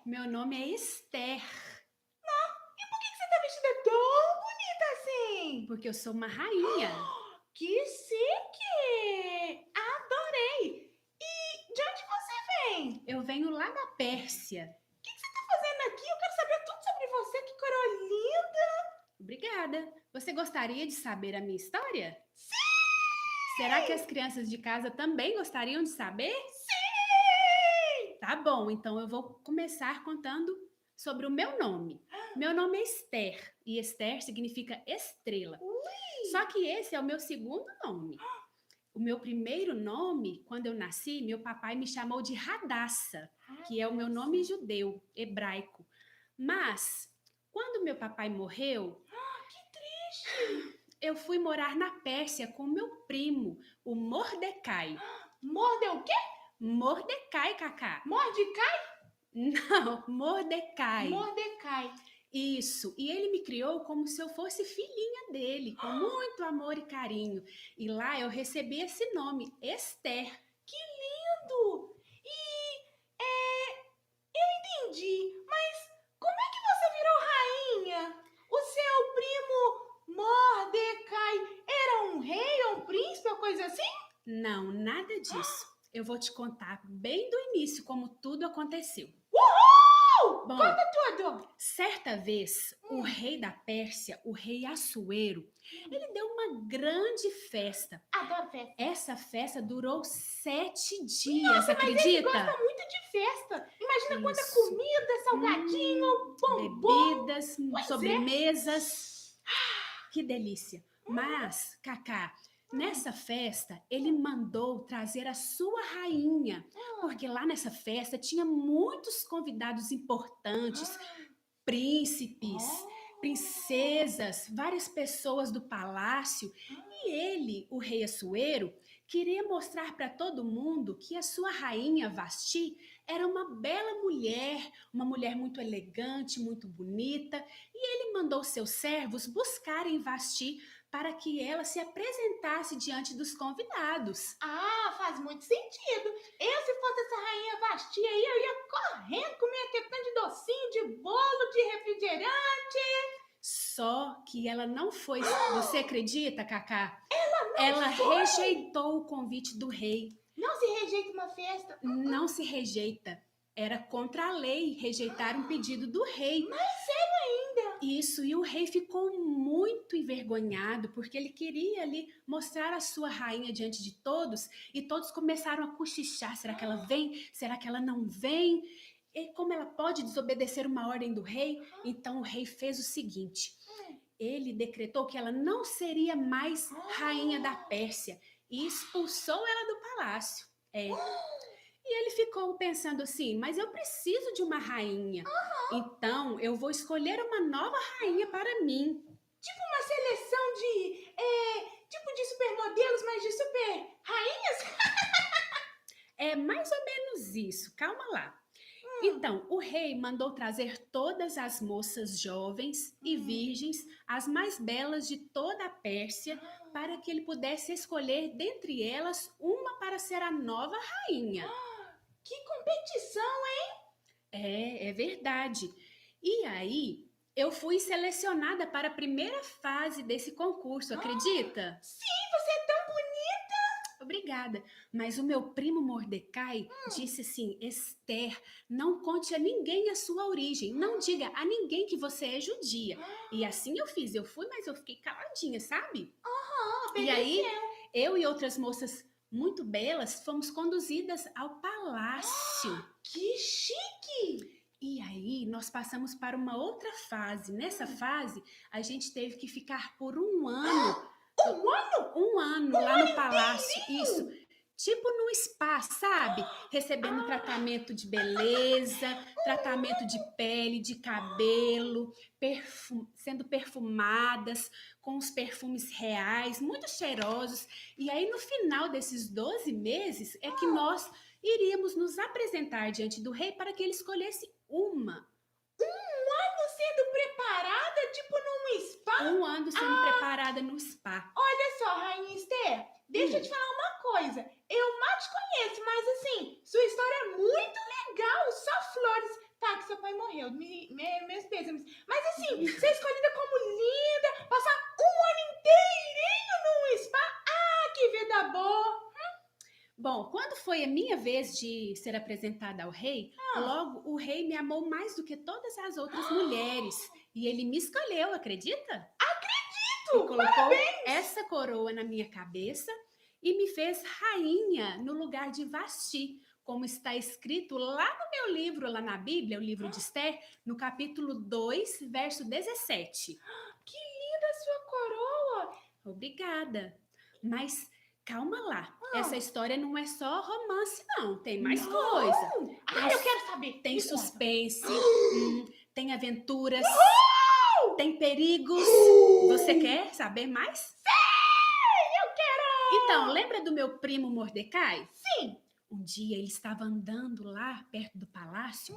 Meu nome é Esther, E por que você tá vestida tão bonita assim? porque eu sou uma rainha. Que chique! Adorei! E de onde você vem? Eu venho lá da Pérsia. O que você tá fazendo aqui? Eu quero saber tudo sobre você. Que coroa linda! Obrigada. Você gostaria de saber a minha história? Será que Sim! as crianças de casa também gostariam de saber? Sim! Tá bom, então eu vou começar contando sobre o meu nome. Meu nome é Esther e Esther significa estrela. Só Ui! que esse é o meu segundo nome. O meu primeiro nome, quando eu nasci, meu papai me chamou de Radassa, que é o meu nome Radassa. judeu, hebraico. Mas, quando meu papai morreu, Que triste! eu fui morar na Pérsia com meu primo, o Mordecai. Mordeu o quê? Mordecai, Cacá. Mordecai? Não, Mordecai. Mordecai. Isso, e ele me criou como se eu fosse filhinha dele, com muito amor e carinho. E lá eu recebi esse nome, Esther. Que lindo! E eu entendi, mas como é que você virou rainha? O seu primo Mordecai era um rei ou um príncipe ou coisa assim? Não, nada disso. Eu vou te contar bem do início como tudo aconteceu. Uhul! Bom, Conta tudo! certa vez, o rei da Pérsia, o rei Assuero, ele deu uma grande festa. Adoro festa. Essa festa durou 7 dias, Nossa, mas ele acredita? gosta muito de festa. Imagina quanta Isso. comida, salgadinho, bombom. Bebidas, Pois é. sobremesas. Que delícia. Mas, Cacá, nessa festa, ele mandou trazer a sua rainha, porque lá nessa festa tinha muitos convidados importantes, príncipes, princesas, várias pessoas do palácio, e ele, o rei Assuero, queria mostrar para todo mundo que a sua rainha Vasti era uma bela mulher, uma mulher muito elegante, muito bonita, e ele mandou seus servos buscarem Vasti para que ela se apresentasse diante dos convidados. Ah, faz muito sentido. Eu, se fosse essa rainha Vastia aí, eu ia correndo comer aquele tanto de docinho, de bolo, de refrigerante. Só que ela não foi. Você acredita, Cacá? Não Ela foi? rejeitou o convite do rei. Não se rejeita uma festa. Não se rejeita. Era contra a lei rejeitar um pedido do rei. Mais sério ainda. Isso, e o rei ficou muito envergonhado, porque ele queria ali mostrar a sua rainha diante de todos, e todos começaram a cochichar: será que ela vem? Será que ela não vem? E como ela pode desobedecer uma ordem do rei? Então o rei fez o seguinte: ele decretou que ela não seria mais rainha da Pérsia e expulsou ela do palácio. É. E ele ficou pensando assim: mas eu preciso de uma rainha. Então eu vou escolher uma nova rainha para mim. Tipo uma seleção de. Tipo de supermodelos, mas de super rainhas? É mais ou menos isso. Calma lá. Então, o rei mandou trazer todas as moças jovens e virgens, as mais belas de toda a Pérsia, para que ele pudesse escolher dentre elas uma para ser a nova rainha. Que competição, hein? É verdade. E aí, eu fui selecionada para a primeira fase desse concurso, acredita? Sim, você é tão bonita. Obrigada. Mas o meu primo Mordecai disse assim: Esther, não conte a ninguém a sua origem. Não diga a ninguém que você é judia. E assim eu fiz. Eu fui, mas eu fiquei caladinha, sabe? E aí, Obedeceu. eu e outras moças muito belas fomos conduzidas ao palácio. Que chique. E aí, nós passamos para uma outra fase. Nessa fase, a gente teve que ficar por um ano. Um ano? Um ano lá no palácio. Isso. Tipo no spa, sabe? Recebendo tratamento de beleza, tratamento de pele, de cabelo, sendo perfumadas com os perfumes reais, muito cheirosos. E aí, no final desses 12 meses, é que nós iríamos nos apresentar diante do rei para que ele escolhesse uma. Um ano sendo preparada, tipo num spa? Um ano sendo preparada no spa. Olha só, Rainha Esther, deixa eu te falar uma coisa. Eu mal te conheço, mas assim, sua história é muito legal. Só flores. Tá, que seu morreu, meus pêsames. Mas assim, ser escolhida como linda, passar um ano inteirinho num spa, que vida boa. Bom, quando foi a minha vez de ser apresentada ao rei, logo o rei me amou mais do que todas as outras mulheres. E ele me escolheu, acredita? E colocou essa coroa na minha cabeça e me fez rainha no lugar de Vasti, como está escrito lá no meu livro, lá na Bíblia, o livro de Esther, no capítulo 2, verso 17. Que linda sua coroa. Obrigada. Mas calma lá, essa história não é só romance, não. Tem mais Não? coisa. Eu quero saber. Tem Me conta. suspense, tem aventuras, tem perigos. Você quer saber mais? Eu quero. Então, lembra do meu primo Mordecai? Sim. Um dia ele estava andando lá perto do palácio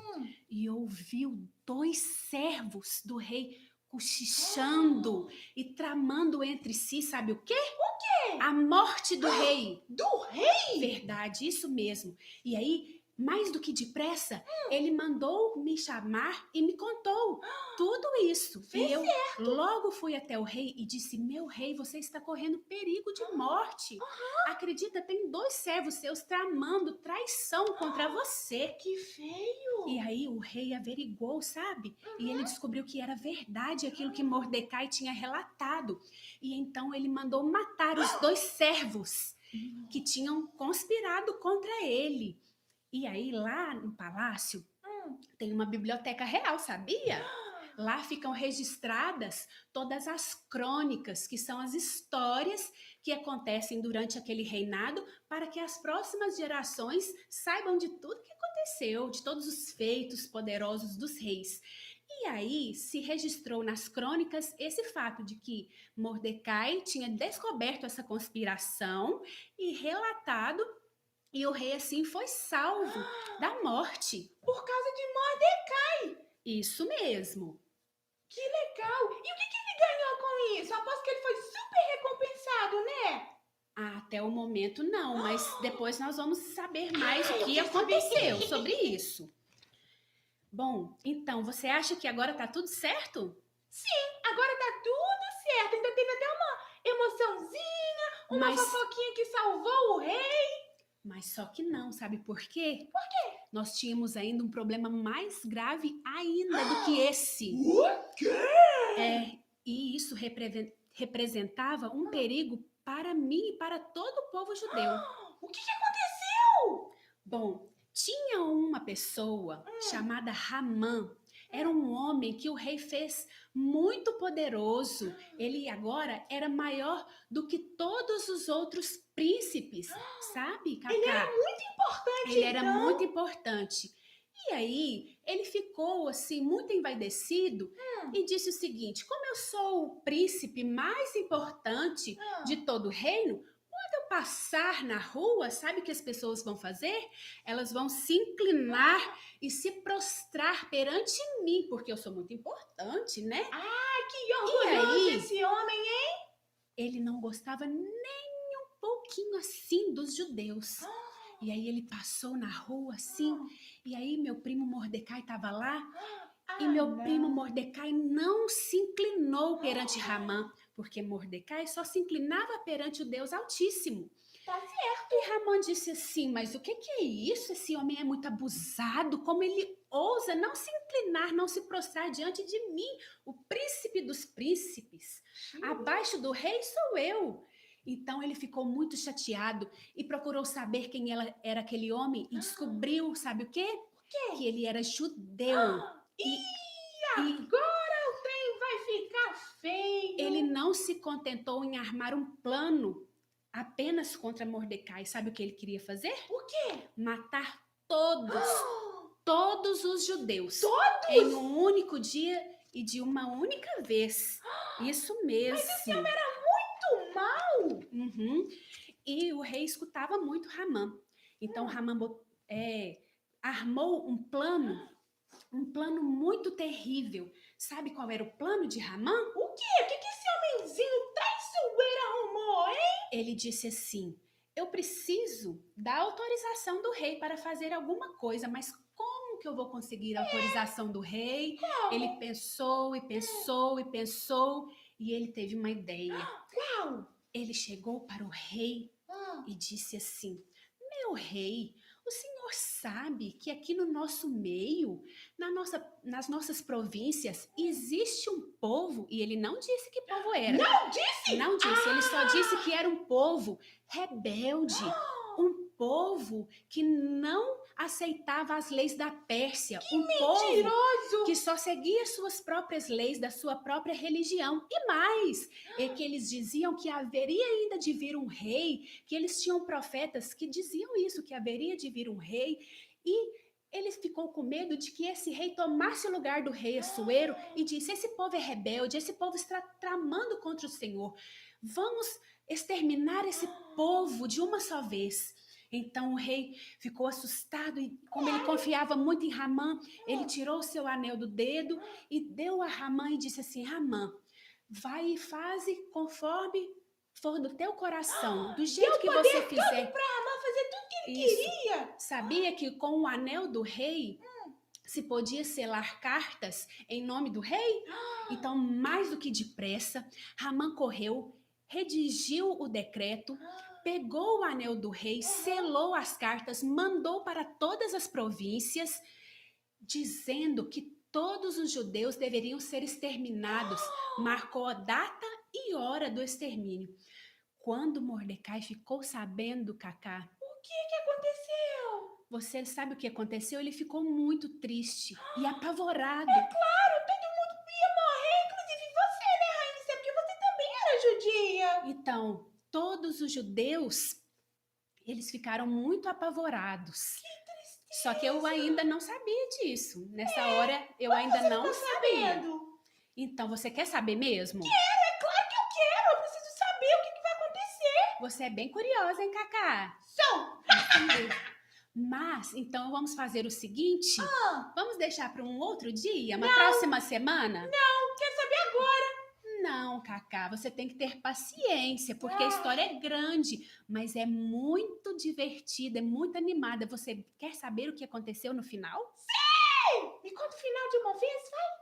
e ouviu 2 servos do rei cochichando e tramando entre si, sabe o quê? O quê? A morte do rei. Do rei? Verdade, isso mesmo. E aí, mais do que depressa, ele mandou me chamar e me contou tudo isso. Fez E eu logo fui até o rei e disse: meu rei, você está correndo perigo de morte. Acredita, tem 2 servos seus tramando traição contra você. Que feio. E aí o rei averigou, sabe? E ele descobriu que era verdade aquilo que Mordecai tinha relatado. E então ele mandou matar os 2 servos que tinham conspirado contra ele. E aí lá no palácio tem uma biblioteca real, sabia? Lá ficam registradas todas as crônicas, que são as histórias que acontecem durante aquele reinado, para que as próximas gerações saibam de tudo que aconteceu, de todos os feitos poderosos dos reis. E aí se registrou nas crônicas esse fato de que Mordecai tinha descoberto essa conspiração e relatado, e o rei assim foi salvo da morte. Por causa de Mordecai. Isso mesmo. Que legal. E o que ele ganhou com isso? Aposto que ele foi super recompensado, né? Até o momento não, mas depois nós vamos saber mais o que quero saber. aconteceu sobre isso. Bom, então, você acha que agora tá tudo certo? Agora tá tudo certo. Ainda teve até uma emoçãozinha, uma Mas- fofoquinha que salvou o rei. Mas só que não, sabe por quê? Por quê? Nós tínhamos ainda um problema mais grave ainda do que esse. O quê? E isso representava um perigo para mim e para todo o povo judeu. O que aconteceu? Bom, tinha uma pessoa chamada Ramã. Era um homem que o rei fez muito poderoso. Ele agora era maior do que todos os outros príncipes, sabe, Cacá? Ele era muito importante, Ele era então. muito importante. E aí, ele ficou assim, muito envaidecido e disse o seguinte: como eu sou o príncipe mais importante de todo o reino, quando eu passar na rua, sabe o que as pessoas vão fazer? Elas vão se inclinar e se prostrar perante mim, porque eu sou muito importante, né? Que orgulhoso aí? esse homem, hein? Ele não gostava nem um pouquinho assim dos judeus. E aí ele passou na rua assim, e aí meu primo Mordecai estava lá, e meu primo Mordecai não se inclinou perante Ramã, porque Mordecai só se inclinava perante o Deus Altíssimo. Tá certo. E Ramã disse assim: mas o que é isso? Esse homem é muito abusado, como ele ousa não se inclinar, não se prostrar diante de mim, o príncipe dos príncipes. Abaixo do rei sou eu. Então ele ficou muito chateado e procurou saber quem era aquele homem e descobriu, sabe o quê? Que ele era judeu. Agora o trem vai ficar feio. Ele não se contentou em armar um plano apenas contra Mordecai. Sabe o que ele queria fazer? O quê? Matar todos os judeus. Todos? Em um único dia e de uma única vez. Isso mesmo. Mas esse homem era muito mal. E o rei escutava muito Ramã. Então Ramã armou um plano muito terrível. Sabe qual era o plano de Ramã? O quê? O que esse homenzinho traiçoeiro arrumou, hein? Ele disse assim: eu preciso da autorização do rei para fazer alguma coisa, mas como que eu vou conseguir a autorização do rei? Como? Ele pensou e pensou e pensou e ele teve uma ideia. Qual? Ele chegou para o rei e disse assim: Meu rei, o senhor sabe que aqui no nosso meio, nas nossas províncias, existe um povo, e ele não disse que povo era. Não disse? Não disse, ele só disse que era um povo rebelde, um povo que não aceitava as leis da Pérsia, um povo Mentiroso! que só seguia suas próprias leis da sua própria religião. E mais, é que eles diziam que haveria ainda de vir um rei, que eles tinham profetas que diziam isso, que haveria de vir um rei, e ele ficou com medo de que esse rei tomasse o lugar do rei Assuero e disse: esse povo é rebelde, esse povo está tramando contra o Senhor. Vamos exterminar esse povo de uma só vez. Então o rei ficou assustado e, como ele confiava muito em Ramã, ele tirou o seu anel do dedo e deu a Ramã e disse assim: Ramã, vai e faze conforme for do teu coração, do jeito que você fizer. Pra Ramã fazer tudo que ele Isso. queria. Sabia que com o anel do rei se podia selar cartas em nome do rei? Então, mais do que depressa, Ramã correu, redigiu o decreto, pegou o anel do rei, selou as cartas, mandou para todas as províncias, dizendo que todos os judeus deveriam ser exterminados. Marcou a data e hora do extermínio. Quando Mordecai ficou sabendo, Cacá, O que aconteceu? você sabe o que aconteceu? Ele ficou muito triste e apavorado. Claro, todo mundo ia morrer, inclusive você, né, Raíssa? Porque você também era judia. Então, todos os judeus, eles ficaram muito apavorados. Só que eu ainda não sabia disso. Nessa hora, eu ainda não Tá sabia. sabendo? Então, você quer saber mesmo? É claro que eu quero. Eu preciso saber o que vai acontecer. Você é bem curiosa, hein, Cacá? Sou. Mas, então, vamos fazer o seguinte? Ah, Vamos deixar para um outro dia? Uma próxima semana? não, quero saber agora. Não, Cacá, você tem que ter paciência, porque a história é grande, mas é muito divertida, é muito animada. Você quer saber o que aconteceu no final? Ei, me conta o final de uma vez, vai.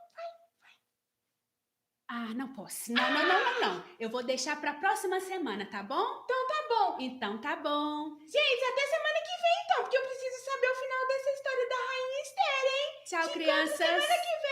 Ah, não posso. Não. Eu vou deixar para a próxima semana, tá bom? Então tá bom. Então tá bom. Gente, até semana que vem, então, porque eu preciso saber o final dessa história da Rainha Esther, hein? Tchau, Te encontro crianças. semana que vem.